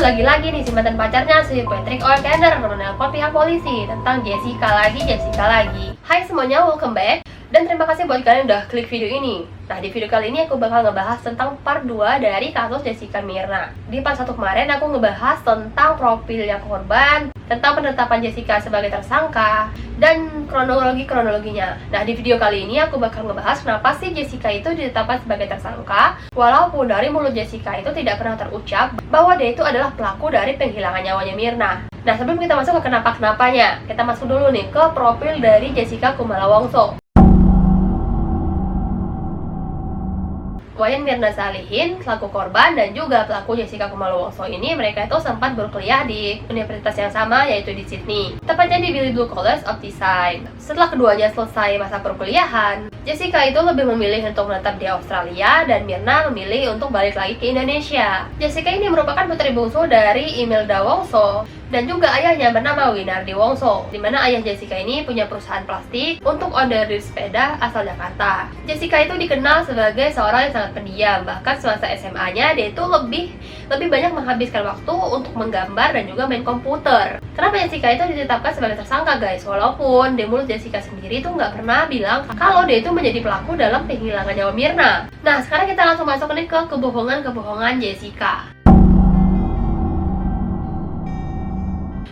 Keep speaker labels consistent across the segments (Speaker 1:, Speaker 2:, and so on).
Speaker 1: Lagi-lagi nih si mantan pacarnya si Patrick O'Connor menelpon pihak polisi tentang Jessica lagi. Hai semuanya, welcome back. Dan terima kasih buat kalian yang udah klik video ini. Nah, di video kali ini aku bakal ngebahas tentang part 2 dari kasus Jessica Myrna. Di part 1 kemarin aku ngebahas tentang profilnya korban, tentang penetapan Jessica sebagai tersangka, dan kronologinya. Nah, di video kali ini aku bakal ngebahas kenapa sih Jessica itu ditetapkan sebagai tersangka, walaupun dari mulut Jessica itu tidak pernah terucap bahwa dia itu adalah pelaku dari penghilangan nyawanya Myrna. Nah, sebelum kita masuk ke kenapa-kenapanya, kita masuk dulu nih ke profil dari Jessica Kumala Wongso. Wayan Mirna Salihin, selaku korban dan juga pelaku Jessica Kumala Wongso ini, mereka itu sempat berkuliah di universitas yang sama, yaitu di Sydney, tepatnya di Billy Blue College of Design. Setelah keduanya selesai masa perkuliahan, Jessica itu lebih memilih untuk menetap di Australia dan Myrna memilih untuk balik lagi ke Indonesia. Jessica ini merupakan putri bungsu dari Imelda Wongso dan juga ayahnya bernama Winardi Wongso, di mana ayah Jessica ini punya perusahaan plastik untuk order sepeda asal Jakarta. Jessica itu dikenal sebagai seorang yang sangat pendiam, bahkan semasa SMA-nya dia itu lebih banyak menghabiskan waktu untuk menggambar dan juga main komputer. Kenapa Jessica itu ditetapkan sebagai tersangka, guys? Walaupun di mulut Jessica sendiri itu nggak pernah bilang kalau dia itu menjadi pelaku dalam penghilangan nyawa Myrna. Nah, sekarang kita langsung masuk nih ke kebohongan Jessica.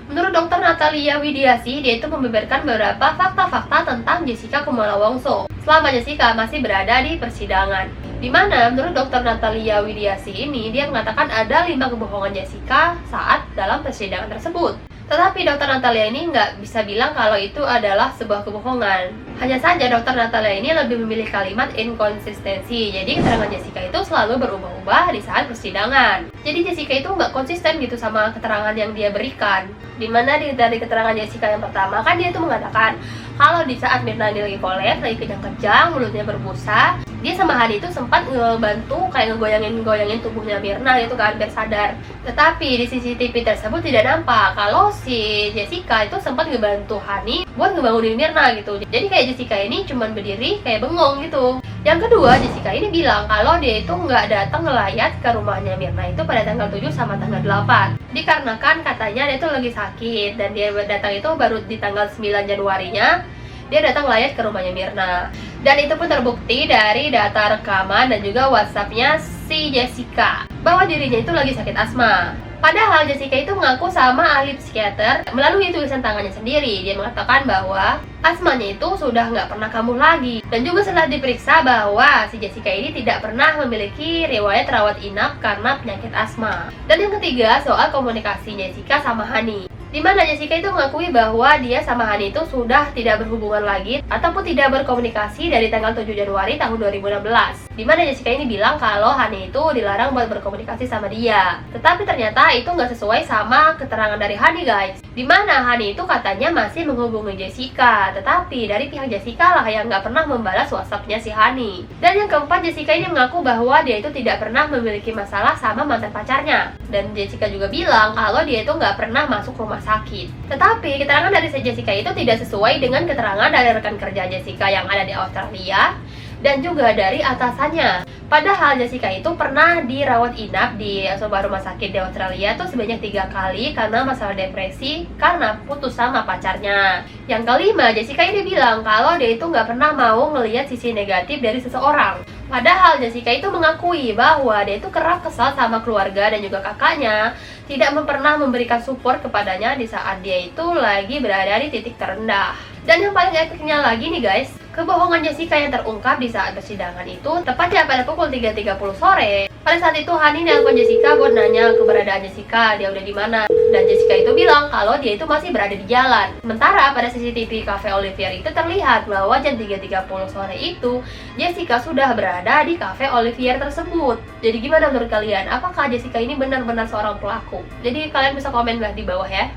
Speaker 1: Menurut Dr. Natalia Widiasi, dia itu membeberkan beberapa fakta-fakta tentang Jessica Kumala Wongso selama Jessica masih berada di persidangan. Di mana menurut Dr. Natalia Widiasi ini, dia mengatakan ada 5 kebohongan Jessica saat dalam persidangan tersebut. Tetapi Dr. Natalia ini nggak bisa bilang kalau itu adalah sebuah kebohongan. Hanya saja Dr. Natalia ini lebih memilih kalimat inkonsistensi. Jadi keterangan Jessica itu selalu berubah-ubah di saat persidangan. Jadi Jessica itu nggak konsisten gitu sama keterangan yang dia berikan. Dimana dari keterangan Jessica yang pertama kan dia itu mengatakan kalau di saat Myrna lagi kolek, lagi kejang-kejang, mulutnya berbusa, dia sama Hani itu sempat ngebantu kayak ngegoyangin tubuhnya Myrna gitu kan biar sadar. Tetapi di CCTV tersebut tidak nampak kalau si Jessica itu sempat ngebantu Hani buat ngebangunin Myrna gitu. Jadi kayak Jessica ini cuman berdiri kayak bengong gitu. Yang kedua, Jessica ini bilang kalau dia itu nggak datang ngelayat ke rumahnya Myrna itu pada tanggal 7 sama tanggal 8. Dikarenakan katanya dia itu lagi sakit dan dia datang itu baru di tanggal 9 Januarinya dia datang layat ke rumahnya Myrna. Dan itu pun terbukti dari data rekaman dan juga WhatsApp-nya si Jessica bahwa dirinya itu lagi sakit asma. Padahal Jessica itu mengaku sama ahli psikiater melalui tulisan tangannya sendiri. Dia mengatakan bahwa asmanya itu sudah nggak pernah kambuh lagi. Dan juga setelah diperiksa bahwa si Jessica ini tidak pernah memiliki riwayat rawat inap karena penyakit asma. Dan yang ketiga, soal komunikasi Jessica sama Hani. Di mana Jessica itu mengakui bahwa dia sama Hani itu sudah tidak berhubungan lagi ataupun tidak berkomunikasi dari tanggal 7 Januari tahun 2016. Di mana Jessica ini bilang kalau Hani itu dilarang buat berkomunikasi sama dia. Tetapi ternyata itu nggak sesuai sama keterangan dari Hani, guys. Di mana Hani itu katanya masih menghubungi Jessica, tetapi dari pihak Jessica lah yang nggak pernah membalas WhatsApp-nya si Hani. Dan yang keempat, Jessica ini mengaku bahwa dia itu tidak pernah memiliki masalah sama mantan pacarnya. Dan Jessica juga bilang kalau dia itu nggak pernah masuk rumah sakit. Tetapi keterangan dari Jessica itu tidak sesuai dengan keterangan dari rekan kerja Jessica yang ada di Australia dan juga dari atasannya. Padahal Jessica itu pernah dirawat inap di sebuah rumah sakit di Australia tuh sebanyak 3 kali karena masalah depresi karena putus sama pacarnya. Yang kelima, Jessica ini bilang kalau dia itu nggak pernah mau ngelihat sisi negatif dari seseorang. Padahal Jessica itu mengakui bahwa dia itu kerap kesal sama keluarga dan juga kakaknya, tidak pernah memberikan support kepadanya di saat dia itu lagi berada di titik terendah. Dan yang paling epicnya lagi nih guys, kebohongan Jessica yang terungkap di saat persidangan itu tepatnya pada pukul 3.30 sore. Pada saat itu Hani nelpon Jessica buat nanya keberadaan Jessica, dia udah di mana. Dan Jessica itu bilang kalau dia itu masih berada di jalan. Sementara pada CCTV Cafe Olivier itu terlihat bahwa jam 3.30 sore itu Jessica sudah berada di Cafe Olivier tersebut. Jadi gimana menurut kalian? Apakah Jessica ini benar-benar seorang pelaku? Jadi kalian bisa komen di bawah ya.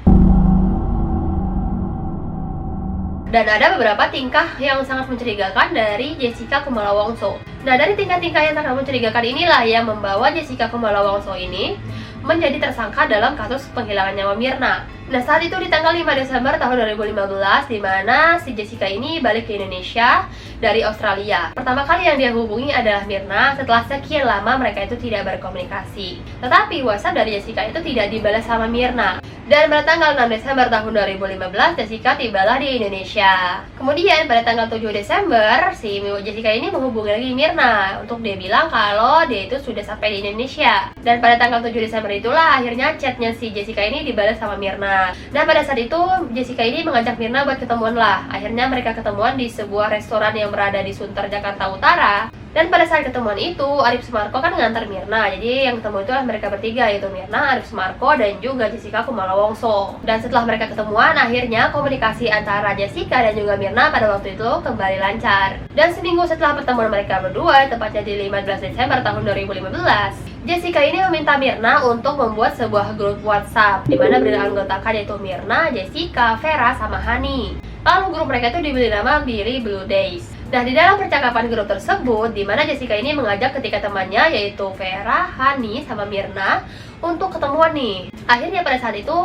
Speaker 1: Dan ada beberapa tingkah yang sangat mencurigakan dari Jessica Kumala Wongso. Nah, dari tingkah-tingkah yang sangat mencurigakan inilah yang membawa Jessica Kumala Wongso ini menjadi tersangka dalam kasus penghilangan nyawa Mirna. Nah, saat itu di tanggal 5 Desember tahun 2015, di mana si Jessica ini balik ke Indonesia dari Australia. Pertama kali yang dia hubungi adalah Mirna setelah sekian lama mereka itu tidak berkomunikasi. Tetapi WhatsApp dari Jessica itu tidak dibalas sama Mirna. Dan pada tanggal 6 Desember tahun 2015, Jessica tibalah di Indonesia. Kemudian pada tanggal 7 Desember, si Jessica ini menghubungi lagi Mirna untuk dia bilang kalau dia itu sudah sampai di Indonesia. Dan pada tanggal 7 Desember itulah akhirnya chatnya si Jessica ini dibalas sama Mirna. Dan pada saat itu Jessica ini mengajak Mirna buat ketemuan lah. Akhirnya mereka ketemuan di sebuah restoran yang berada di Sunter, Jakarta Utara. Dan pada saat ketemuan itu, Arif Sumarko kan ngantar Mirna. Jadi yang ketemu itu mereka bertiga, yaitu Mirna, Arif Sumarko, dan juga Jessica Kumala Wongso. Dan setelah mereka ketemuan, akhirnya komunikasi antara Jessica dan juga Mirna pada waktu itu kembali lancar. Dan seminggu setelah pertemuan mereka berdua, tepatnya di 15 Desember tahun 2015, Jessica ini meminta Mirna untuk membuat sebuah grup WhatsApp di mana beranggotakan yaitu Mirna, Jessica, Vera, sama Hani. Lalu grup mereka itu diberi nama Billy Blue Days. Nah, di dalam percakapan grup tersebut, di mana Jessica ini mengajak ketiga temannya yaitu Vera, Hani, sama Mirna untuk ketemuan nih. Akhirnya pada saat itu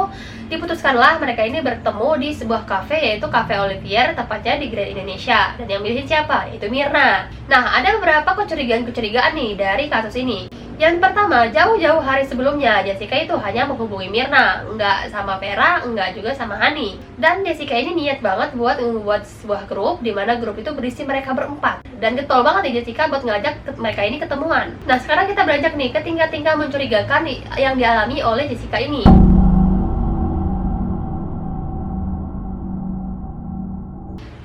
Speaker 1: diputuskanlah mereka ini bertemu di sebuah kafe yaitu Cafe Olivier, tepatnya di Grand Indonesia. Dan yang milih siapa? Yaitu Mirna. Nah, ada beberapa kecurigaan-kecurigaan nih dari kasus ini. Yang pertama, jauh-jauh hari sebelumnya Jessica itu hanya menghubungi Mirna, nggak sama Vera, nggak juga sama Hani. Dan Jessica ini niat banget buat membuat sebuah grup, di mana grup itu berisi mereka berempat. Dan getol banget nih Jessica buat ngajak mereka ini ketemuan. Nah, sekarang kita beranjak nih ke tingkah-tingkah mencurigakan yang dialami oleh Jessica ini.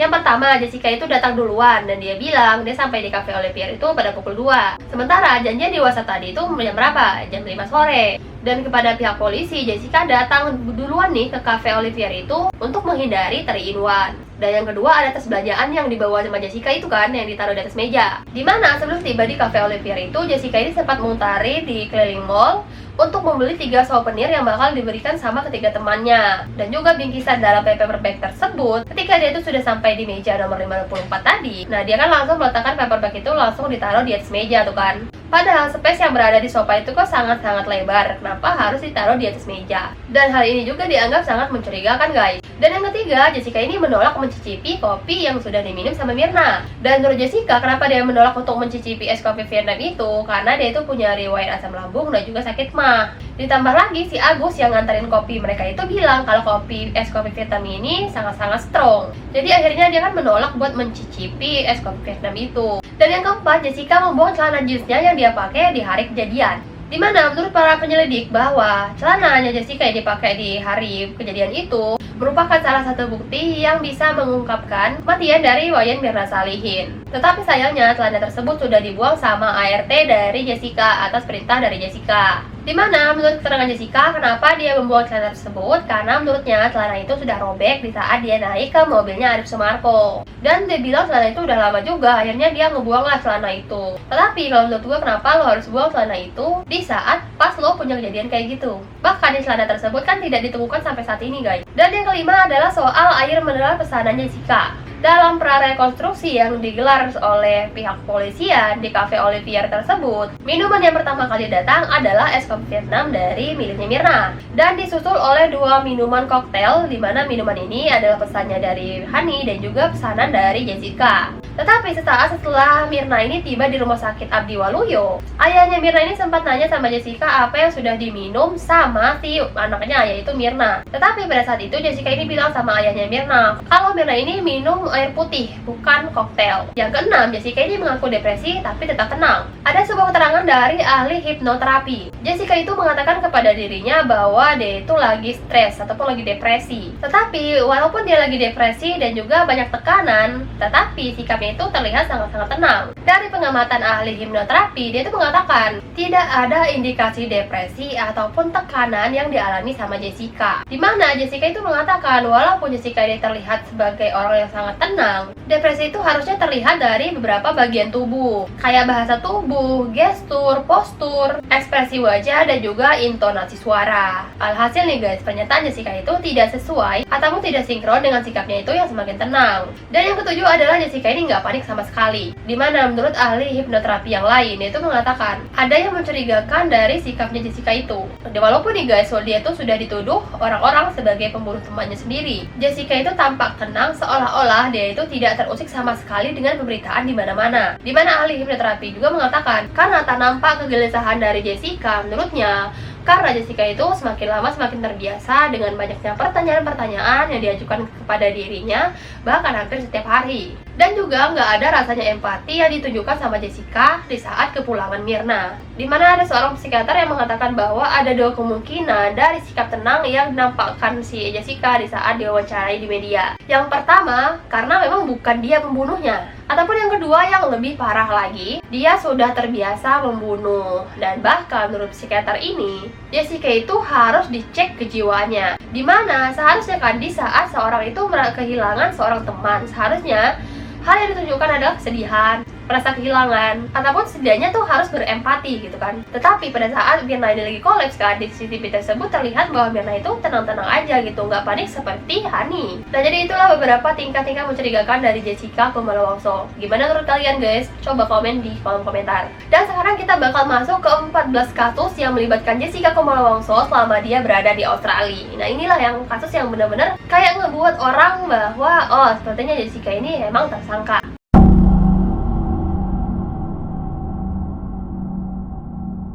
Speaker 1: Yang pertama, Jessica itu datang duluan dan dia bilang dia sampai di Cafe Olivier itu pada pukul 2. Sementara janjian di WhatsApp tadi itu jam berapa? Jam 5 sore. Dan kepada pihak polisi, Jessica datang duluan nih ke Cafe Olivier itu untuk menghindari 3-in-1. Dan yang kedua, ada tas belanjaan yang dibawa sama Jessica itu kan, yang ditaruh di atas meja. Dimana sebelum tiba di Cafe Olivier itu, Jessica ini sempat mengutari di keliling mall untuk membeli 3 souvenir yang bakal diberikan sama ketiga temannya. Dan juga bingkisan dalam paper bag tersebut, ketika dia itu sudah sampai di meja nomor 54 tadi, nah dia kan langsung meletakkan paper bag itu langsung ditaruh di atas meja tuh kan. Padahal space yang berada di sofa itu kok sangat-sangat lebar, kenapa harus ditaruh di atas meja? Dan hal ini juga dianggap sangat mencurigakan guys. Dan yang ketiga, Jessica ini menolak mencicipi kopi yang sudah diminum sama Mirna. Dan menurut Jessica, kenapa dia menolak untuk mencicipi es kopi Vietnam itu? Karena dia itu punya riwayat asam lambung dan juga sakit mah. Ditambah lagi si Agus yang nganterin kopi mereka itu bilang kalau es kopi Vietnam ini sangat-sangat strong. Jadi akhirnya dia kan menolak buat mencicipi es kopi Vietnam itu. Dan yang keempat, Jessica membuang celana jeansnya yang dia pakai di hari kejadian. Dimana menurut para penyelidik bahwa celananya Jessica yang dipakai di hari kejadian itu merupakan salah satu bukti yang bisa mengungkapkan kematian dari Wayan Mirna Salihin. Tetapi sayangnya celana tersebut sudah dibuang sama ART dari Jessica atas perintah dari Jessica. Dimana menurut keterangan Jessica, kenapa dia membuang celana tersebut? Karena menurutnya celana itu sudah robek di saat dia naik ke mobilnya Arif Sumarko. Dan dia bilang celana itu udah lama juga, akhirnya dia ngebuanglah celana itu. Tetapi kalau menurut gue, kenapa lo harus buang celana itu di saat pas lo punya kejadian kayak gitu? Bahkan di celana tersebut kan tidak ditemukan sampai saat ini guys. Dan yang kelima adalah soal air mineral pesanan Jessica. Dalam prarekonstruksi yang digelar oleh pihak kepolisian di Cafe Olivier tersebut, minuman yang pertama kali datang adalah es kopi Vietnam dari miliknya Mirna, dan disusul oleh 2 minuman koktail, di mana minuman ini adalah pesannya dari Hani dan juga pesanan dari Jessica. Tetapi sesaat setelah Mirna ini tiba di rumah sakit Abdi Waluyo, ayahnya Mirna ini sempat nanya sama Jessica apa yang sudah diminum sama si anaknya yaitu Mirna. Tetapi pada saat itu Jessica ini bilang sama ayahnya Mirna kalau Mirna ini minum air putih, bukan koktail. Yang keenam, Jessica ini mengaku depresi tapi tetap tenang. Ada sebuah keterangan dari ahli hipnoterapi. Jessica itu mengatakan kepada dirinya bahwa dia itu lagi stres ataupun lagi depresi. Tetapi walaupun dia lagi depresi dan juga banyak tekanan, tetapi sikapnya itu terlihat sangat-sangat tenang. Dari pengamatan ahli hipnoterapi, dia itu mengatakan tidak ada indikasi depresi ataupun tekanan yang dialami sama Jessica. Dimana Jessica itu mengatakan walaupun Jessica ini terlihat sebagai orang yang sangat tenang, depresi itu harusnya terlihat dari beberapa bagian tubuh, kayak bahasa tubuh, gestur, postur, ekspresi wajah, dan juga intonasi suara. Alhasil nih guys, pernyataan Jessica itu tidak sesuai ataupun tidak sinkron dengan sikapnya itu yang semakin tenang. Dan yang ketujuh adalah Jessica ini nggak panik sama sekali. Dimana menurut ahli hipnoterapi yang lain, dia itu mengatakan ada yang mencurigakan dari sikapnya Jessica itu. Walaupun nih guys, dia itu sudah dituduh orang-orang sebagai pembunuh temannya sendiri, Jessica itu tampak tenang seolah-olah dia itu tidak terusik sama sekali dengan pemberitaan di mana-mana. Dimana ahli hipnoterapi juga mengatakan karena tak nampak kegelisahan dari Jessica, menurutnya karena Jessica itu semakin lama semakin terbiasa dengan banyaknya pertanyaan-pertanyaan yang diajukan kepada dirinya, bahkan hampir setiap hari. Dan juga nggak ada rasanya empati yang ditunjukkan sama Jessica di saat kepulangan Myrna. Dimana ada seorang psikiater yang mengatakan bahwa ada dua kemungkinan dari sikap tenang yang dinampakkan si Jessica di saat diwawancarai di media. Yang pertama, karena memang bukan dia pembunuhnya. Ataupun yang kedua yang lebih parah lagi, dia sudah terbiasa membunuh. Dan bahkan menurut psikiater ini, Jessica itu harus dicek kejiwaannya. Dimana seharusnya kan di saat seorang itu kehilangan seorang teman, seharusnya hal yang ditunjukkan adalah kesedihan, merasa kehilangan, ataupun setidaknya tuh harus berempati gitu kan. Tetapi pada saat Myrna ini lagi kolaps kan, di CCTV tersebut terlihat bahwa Myrna itu tenang-tenang aja gitu, nggak panik seperti Hani. Nah jadi itulah beberapa tingkah-tingkah mencurigakan dari Jessica Kumala Wongso. Gimana menurut kalian guys? Coba komen di kolom komentar. Dan sekarang kita bakal masuk ke 14 kasus yang melibatkan Jessica Kumala Wongso selama dia berada di Australia. Nah inilah yang kasus yang benar-benar kayak ngebuat orang bahwa oh sepertinya Jessica ini emang tersangka.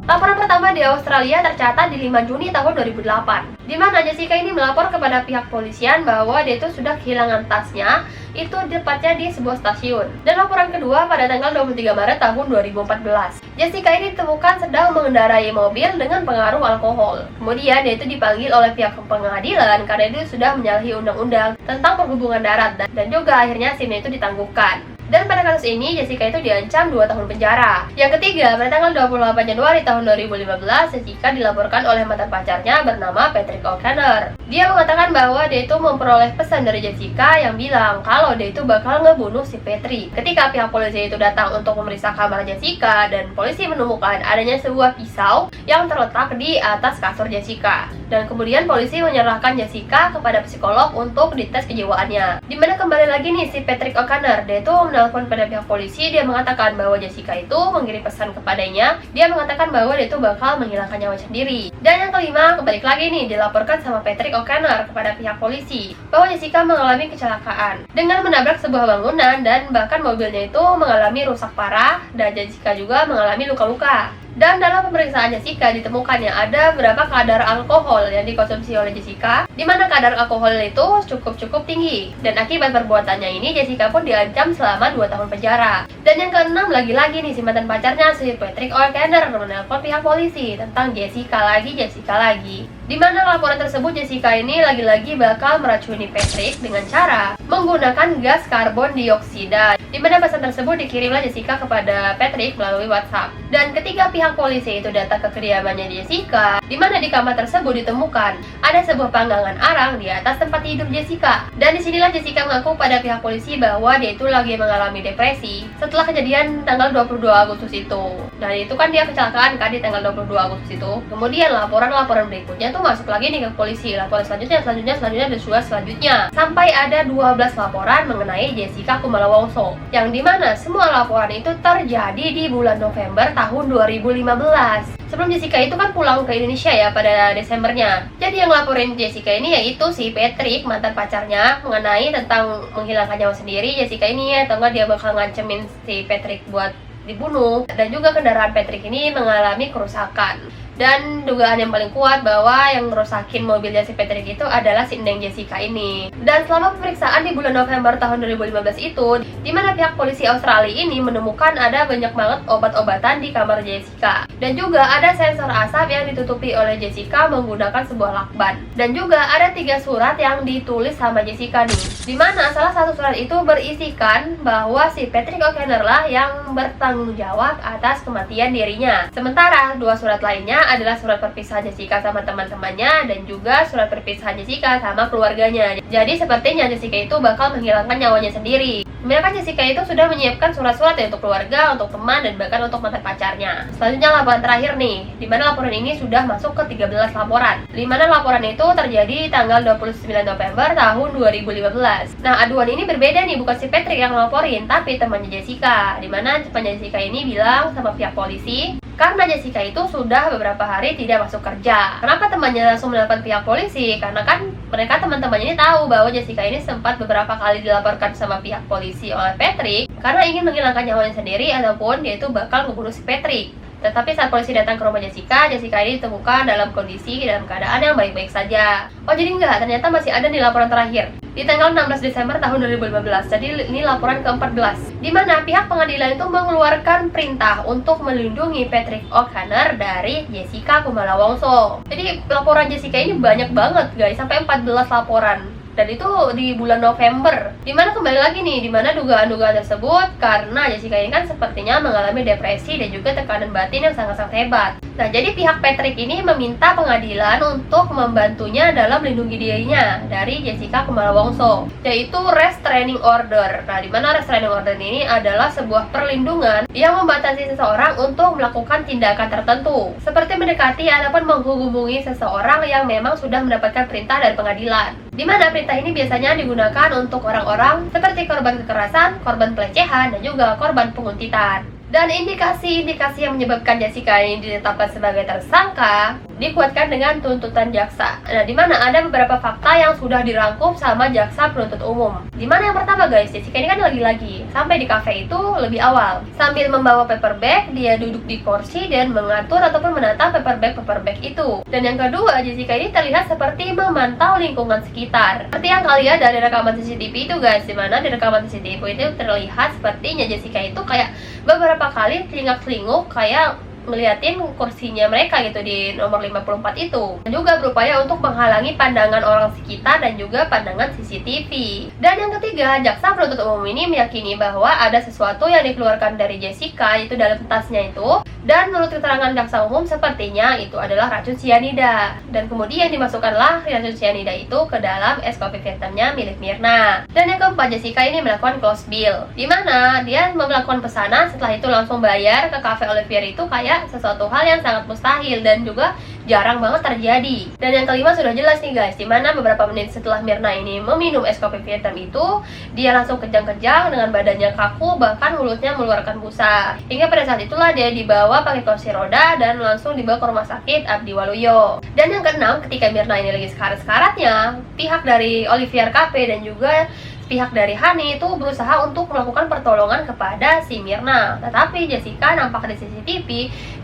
Speaker 1: Laporan pertama di Australia tercatat di 5 Juni tahun 2008, di mana Jessica ini melapor kepada pihak polisian bahwa dia itu sudah kehilangan tasnya, itu tepatnya di sebuah stasiun. Dan laporan kedua pada tanggal 23 Maret tahun 2014. Jessica ini ditemukan sedang mengendarai mobil dengan pengaruh alkohol. Kemudian dia itu dipanggil oleh pihak pengadilan karena dia sudah menyalahi undang-undang tentang perhubungan darat dan juga akhirnya SIM-nya itu ditangguhkan. Dan pada kasus ini, Jessica itu diancam 2 tahun penjara. Yang ketiga, pada tanggal 28 Januari tahun 2015, Jessica dilaporkan oleh mantan pacarnya bernama Patrick O'Connor. Dia mengatakan bahwa dia itu memperoleh pesan dari Jessica yang bilang kalau dia itu bakal ngebunuh si Patrick. Ketika pihak polisi itu datang untuk memeriksa kamar Jessica, dan polisi menemukan adanya sebuah pisau yang terletak di atas kasur Jessica. Dan kemudian polisi menyerahkan Jessica kepada psikolog untuk dites kejiwaannya. Dimana kembali lagi nih si Patrick O'Connor, dia itu menelpon pada pihak polisi. Dia mengatakan bahwa Jessica itu mengirim pesan kepadanya. Dia mengatakan bahwa dia itu bakal menghilangkan nyawa sendiri. Dan yang kelima, kembali lagi nih dilaporkan sama Patrick O'Connor kepada pihak polisi bahwa Jessica mengalami kecelakaan dengan menabrak sebuah bangunan dan bahkan mobilnya itu mengalami rusak parah dan Jessica juga mengalami luka-luka. Dan dalam pemeriksaan Jessica ditemukannya ada berapa kadar alkohol yang dikonsumsi oleh Jessica, di mana kadar alkohol itu cukup tinggi. Dan akibat perbuatannya ini Jessica pun diancam selama 2 tahun penjara. Dan yang keenam, lagi-lagi nih si mantan pacarnya si Patrick O'Connor menelpon pihak polisi tentang Jessica lagi. Di mana laporan tersebut Jessica ini lagi-lagi bakal meracuni Patrick dengan cara menggunakan gas karbon dioksida. Di mana pesan tersebut dikirimlah Jessica kepada Patrick melalui WhatsApp. Dan ketika pihak polisi itu datang ke kediamannya Jessica, di mana di kamar tersebut ditemukan ada sebuah panggangan arang di atas tempat tidur Jessica. Dan disinilah Jessica mengaku pada pihak polisi bahwa dia itu lagi mengalami depresi setelah kejadian tanggal 22 Agustus itu. Dan itu kan dia kecelakaan kan di tanggal 22 Agustus itu. Kemudian laporan berikutnya tuh masuk lagi nih ke polisi. Laporan selanjutnya dan juga selanjutnya. Sampai ada 12 laporan mengenai Jessica Kumala Wongso. Yang dimana semua laporan itu terjadi di bulan November tahun 2015. Sebelum Jessica itu kan pulang ke Indonesia ya pada Desembernya. Jadi yang laporin Jessica ini yaitu si Patrick, mantan pacarnya, mengenai tentang menghilangkan nyawa sendiri Jessica ini, atau enggak dia bakal ngancemin si Patrick buat dibunuh. Dan juga kendaraan Patrick ini mengalami kerusakan. Dan dugaan yang paling kuat bahwa yang ngerusakin mobilnya si Patrick itu adalah si Neng Jessica ini. Dan selama pemeriksaan di bulan November tahun 2015 itu, di mana pihak polisi Australia ini menemukan ada banyak banget obat-obatan di kamar Jessica. Dan juga ada sensor asap yang ditutupi oleh Jessica menggunakan sebuah lakban. Dan juga ada 3 surat yang ditulis sama Jessica nih. Di mana salah satu surat itu berisikan bahwa si Patrick O'Connor lah yang bertanggung jawab atas kematian dirinya. Sementara 2 surat lainnya adalah surat perpisahan Jessica sama teman-temannya dan juga surat perpisahan Jessica sama keluarganya. Jadi sepertinya Jessica itu bakal menghilangkan nyawanya sendiri. Dimana kan Jessica itu sudah menyiapkan surat-surat ya untuk keluarga, untuk teman, dan bahkan untuk mantan pacarnya. Selanjutnya laporan terakhir nih, dimana laporan ini sudah masuk ke 13 laporan. Dimana laporan itu terjadi tanggal 29 November tahun 2015. Nah, aduan ini berbeda nih, bukan si Patrick yang laporin, tapi temannya Jessica. Dimana temannya Jessica ini bilang sama pihak polisi, karena Jessica itu sudah beberapa hari tidak masuk kerja. Kenapa temannya langsung menelpon pihak polisi? Karena kan mereka teman-temannya ini tahu bahwa Jessica ini sempat beberapa kali dilaporkan sama pihak polisi oleh Patrick karena ingin menghilangkan nyawanya sendiri ataupun dia itu bakal membunuh si Patrick. Tetapi saat polisi datang ke rumah Jessica ini ditemukan dalam keadaan yang baik-baik saja. Oh jadi enggak, ternyata masih ada nih laporan terakhir di tanggal 16 Desember tahun 2015. Jadi ini laporan ke-14, di mana pihak pengadilan itu mengeluarkan perintah untuk melindungi Patrick O'Connor dari Jessica Kumala Wongso. Jadi laporan Jessica ini banyak banget guys, sampai 14 laporan. Dan itu di bulan November. Dimana kembali lagi nih, dimana dugaan-dugaan tersebut karena Jessica ini kan sepertinya mengalami depresi dan juga tekanan batin yang sangat-sangat hebat. Nah, jadi pihak Patrick ini meminta pengadilan untuk membantunya dalam melindungi dirinya dari Jessica Kumala Wongso, yaitu restraining order. Nah, dimana restraining order ini adalah sebuah perlindungan yang membatasi seseorang untuk melakukan tindakan tertentu, seperti mendekati ataupun menghubungi seseorang yang memang sudah mendapatkan perintah dari pengadilan. Dimana perintah ini biasanya digunakan untuk orang-orang seperti korban kekerasan, korban pelecehan, dan juga korban penguntitan. Dan indikasi-indikasi yang menyebabkan Jessica ini ditetapkan sebagai tersangka dikuatkan dengan tuntutan jaksa. Nah, dimana ada beberapa fakta yang sudah dirangkum sama jaksa penuntut umum. Dimana yang pertama guys, Jessica ini kan lagi-lagi sampai di cafe itu lebih awal. Sambil membawa paper bag, dia duduk di kursi dan mengatur ataupun menata paper bag itu. Dan yang kedua, Jessica ini terlihat seperti memantau lingkungan sekitar. Seperti yang kalian dari rekaman CCTV itu guys, dimana di rekaman CCTV itu terlihat sepertinya Jessica itu kayak beberapa kali telingak-telinguk kayak ngeliatin kursinya mereka gitu di nomor 54 itu. Dan juga berupaya untuk menghalangi pandangan orang sekitar dan juga pandangan CCTV. Dan yang ketiga, jaksa penuntut umum ini meyakini bahwa ada sesuatu yang dikeluarkan dari Jessica itu dalam tasnya itu. Dan menurut keterangan jaksa umum sepertinya itu adalah racun cyanida. Dan kemudian dimasukkanlah racun cyanida itu ke dalam es kopi Vietnamnya milik Myrna. Dan yang keempat, Jessica ini melakukan close bill, di mana dia melakukan pesanan setelah itu langsung bayar ke cafe Olivier itu kayak sesuatu hal yang sangat mustahil dan juga jarang banget terjadi. Dan yang kelima sudah jelas nih guys, dimana beberapa menit setelah Myrna ini meminum es kopi Vietnam itu, dia langsung kejang-kejang dengan badannya kaku, bahkan mulutnya mengeluarkan busa. Hingga pada saat itulah dia dibawa pakai kursi roda dan langsung dibawa ke rumah sakit Abdi Waluyo. Dan yang keenam, ketika Myrna ini lagi sekarat-sekaratnya, pihak dari Olivier Cafe dan juga pihak dari Hani itu berusaha untuk melakukan pertolongan kepada si Myrna. Tetapi Jessica nampak di CCTV,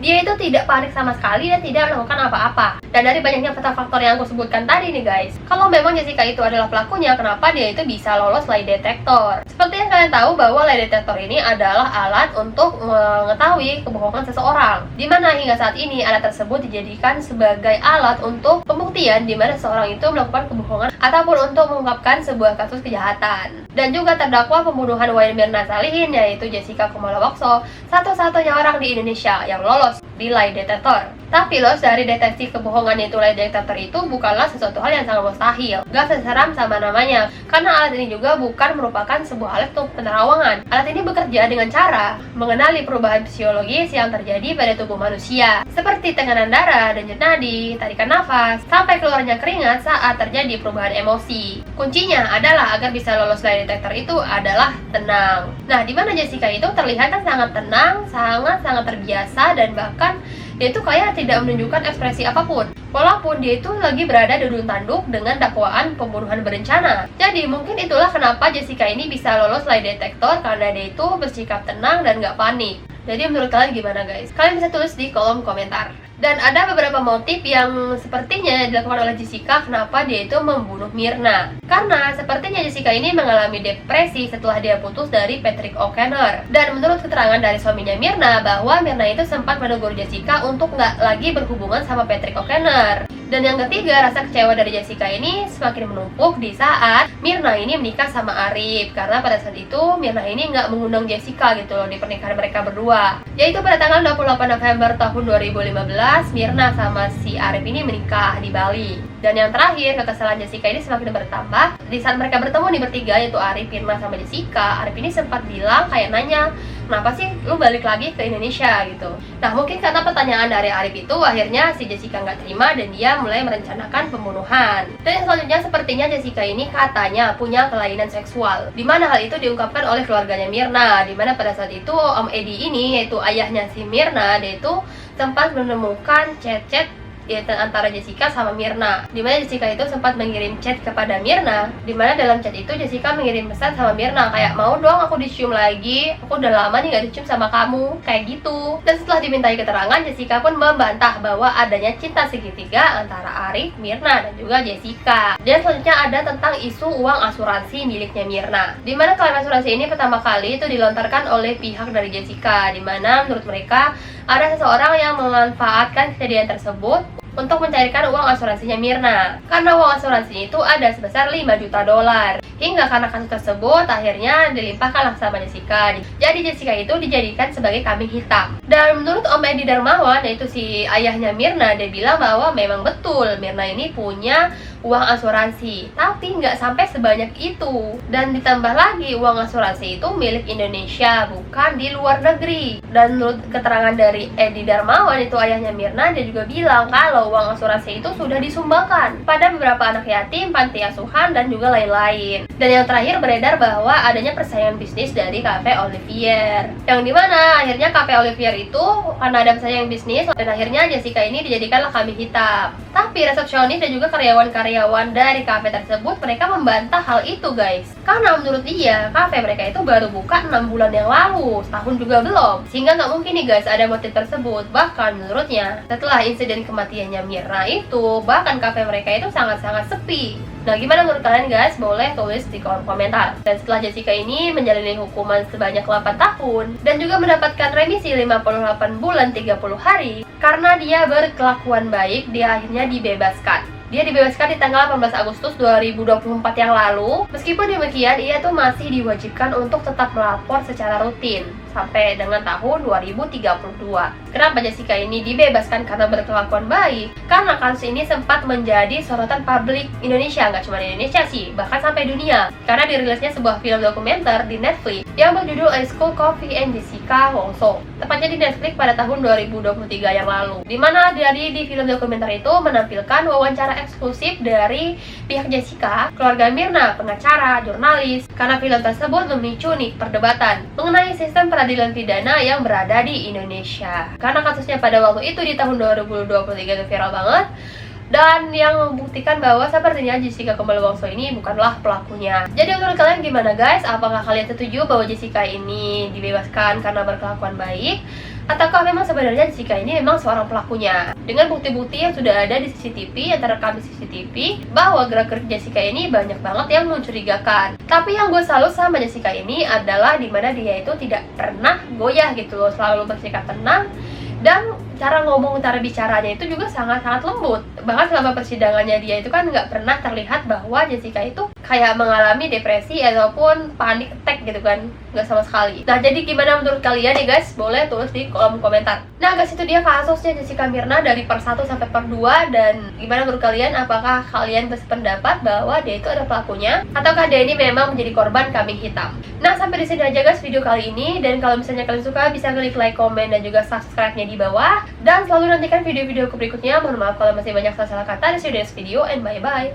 Speaker 1: dia itu tidak panik sama sekali dan tidak melakukan apa-apa. Dan dari banyaknya faktor yang aku sebutkan tadi nih guys, kalau memang Jessica itu adalah pelakunya, kenapa dia itu bisa lolos lie detector? Seperti yang kalian tahu bahwa lie detector ini adalah alat untuk mengetahui kebohongan seseorang. Dimana hingga saat ini alat tersebut dijadikan sebagai alat untuk pembuktian dimana seseorang itu melakukan kebohongan ataupun untuk mengungkapkan sebuah kasus kejahatan. Dan juga terdakwa pembunuhan Wayan Mirna Salihin, yaitu Jessica Kumala Wongso, satu-satunya orang di Indonesia yang lolos di lie detector. Tapi lolos dari deteksi kebohongan itu lie detector itu bukanlah sesuatu hal yang sangat mustahil. Gak seseram sama namanya, karena alat ini juga bukan merupakan sebuah alat untuk penerawangan. Alat ini bekerja dengan cara mengenali perubahan fisiologis yang terjadi pada tubuh manusia, seperti tekanan darah, denyut nadi, tarikan nafas, sampai keluarnya keringat saat terjadi perubahan emosi. Kuncinya adalah agar bisa lolos lie detector itu adalah tenang. Nah, dimana Jessica itu terlihat kan sangat tenang, sangat-sangat terbiasa, dan bahkan dia itu kayak tidak menunjukkan ekspresi apapun, walaupun dia itu lagi berada di duduk tanduk dengan dakwaan pembunuhan berencana. Jadi mungkin itulah kenapa Jessica ini bisa lolos lie detector, karena dia itu bersikap tenang dan gak panik. Jadi menurut kalian gimana guys? Kalian bisa tulis di kolom komentar. Dan ada beberapa motif yang sepertinya dilakukan oleh Jessica kenapa dia itu membunuh Myrna. Karena sepertinya Jessica ini mengalami depresi setelah dia putus dari Patrick O'Connor. Dan menurut keterangan dari suaminya Myrna, bahwa Myrna itu sempat menegur Jessica untuk nggak lagi berhubungan sama Patrick O'Connor. Dan yang ketiga, rasa kecewa dari Jessica ini semakin menumpuk di saat Myrna ini menikah sama Arif. Karena pada saat itu Myrna ini nggak mengundang Jessica gitu loh di pernikahan mereka berdua. Yaitu pada tanggal 28 November tahun 2015, Myrna sama si Arif ini menikah di Bali. Dan yang terakhir, kekesalan Jessica ini semakin bertambah di saat mereka bertemu nih bertiga, yaitu Arif, Myrna, sama Jessica. Arif ini sempat bilang kayak nanya, kenapa sih lu balik lagi ke Indonesia gitu. Nah mungkin karena pertanyaan dari Arif itu, akhirnya si Jessica nggak terima dan dia mulai merencanakan pembunuhan. Dan yang selanjutnya, sepertinya Jessica ini katanya punya kelainan seksual, dimana hal itu diungkapkan oleh keluarganya Myrna. Dimana pada saat itu Om Edi ini, yaitu ayahnya si Myrna, dia itu sempat menemukan chat-chat yaitu antara Jessica sama Myrna, dimana Jessica itu sempat mengirim chat kepada Myrna, dimana dalam chat itu Jessica mengirim pesan sama Myrna kayak, mau dong aku dicium lagi, aku udah lama nih gak dicium sama kamu, kayak gitu. Dan setelah dimintai keterangan, Jessica pun membantah bahwa adanya cinta segitiga antara Arif, Myrna, dan juga Jessica. Dan selanjutnya ada tentang isu uang asuransi miliknya Myrna, dimana klaim asuransi ini pertama kali itu dilontarkan oleh pihak dari Jessica, dimana menurut mereka ada seseorang yang memanfaatkan kejadian tersebut untuk mencairkan uang asuransinya Myrna. Karena uang asuransinya itu ada sebesar 5 juta dolar. Hingga karena kasus tersebut akhirnya dilimpahkanlah sama Jessica. Jadi Jessica itu dijadikan sebagai kambing hitam. Dan menurut Om Edi Darmawan, yaitu si ayahnya Myrna, dia bilang bahwa memang betul Myrna ini punya uang asuransi, tapi nggak sampai sebanyak itu. Dan ditambah lagi uang asuransi itu milik Indonesia, bukan di luar negeri. Dan menurut keterangan dari Edi Darmawan, itu ayahnya Myrna, dia juga bilang kalau uang asuransi itu sudah disumbangkan pada beberapa anak yatim, panti asuhan, dan juga lain-lain. Dan yang terakhir beredar bahwa adanya persaingan bisnis dari Cafe Olivier, yang dimana akhirnya Cafe Olivier itu karena ada persaingan bisnis, dan akhirnya Jessica ini dijadikanlah kambing hitam. Tapi resepsionis dan juga karyawan-karyawan dari kafe tersebut, mereka membantah hal itu guys. Karena menurut dia, kafe mereka itu baru buka 6 bulan yang lalu, setahun juga belum. Sehingga nggak mungkin nih guys ada motif tersebut. Bahkan menurutnya, setelah insiden kematiannya Myrna itu, bahkan kafe mereka itu sangat-sangat sepi. Nah gimana menurut kalian guys? Boleh tulis di kolom komentar. Dan setelah Jessica ini menjalani hukuman sebanyak 8 tahun dan juga mendapatkan remisi 58 bulan 30 hari karena dia berkelakuan baik, dia akhirnya dibebaskan. Dia dibebaskan di tanggal 18 Agustus 2024 yang lalu. Meskipun demikian, ia tuh masih diwajibkan untuk tetap melapor secara rutin sampai dengan tahun 2032. Kenapa Jessica ini dibebaskan karena berkelakuan baik? Karena kasus ini sempat menjadi sorotan publik Indonesia, nggak cuma di Indonesia sih, bahkan sampai dunia. Karena dirilisnya sebuah film dokumenter di Netflix yang berjudul A School Coffee and Jessica Wongso, tepatnya di Netflix pada tahun 2023 yang lalu. Dimana di film dokumenter itu menampilkan wawancara eksklusif dari pihak Jessica, keluarga Myrna, pengacara, jurnalis. Karena film tersebut memicu nih perdebatan mengenai sistem peradilan pidana yang berada di Indonesia. Karena kasusnya pada waktu itu di tahun 2023 itu viral banget, dan yang membuktikan bahwa sepertinya Jessica Kumala Wongso ini bukanlah pelakunya. Jadi menurut kalian gimana guys? Apakah kalian setuju bahwa Jessica ini dibebaskan karena berkelakuan baik? Ataukah memang sebenarnya Jessica ini memang seorang pelakunya? Dengan bukti-bukti yang sudah ada di CCTV, yang terekam di CCTV, bahwa gerak-gerik Jessica ini banyak banget yang mencurigakan. Tapi yang gue salut sama Jessica ini adalah dimana dia itu tidak pernah goyah gitu loh, selalu bersikap tenang. Dan cara ngomong, cara bicaranya itu juga sangat-sangat lembut. Bahkan selama persidangannya dia itu kan nggak pernah terlihat bahwa Jessica itu kayak mengalami depresi ataupun panic attack gitu kan, nggak sama sekali. Nah jadi gimana menurut kalian nih guys? Boleh tulis di kolom komentar. Nah guys, itu dia kasusnya Jessica Myrna dari part 1 sampai part 2. Dan gimana menurut kalian? Apakah kalian berpendapat bahwa dia itu ada pelakunya, ataukah dia ini memang menjadi korban kambing hitam? Nah sampai di sini aja guys video kali ini. Dan kalau misalnya kalian suka, bisa klik like, komen, dan juga subscribe-nya di bawah. Dan selalu nantikan video-video berikutnya. Mohon maaf kalau masih banyak salah kata di video, and bye-bye.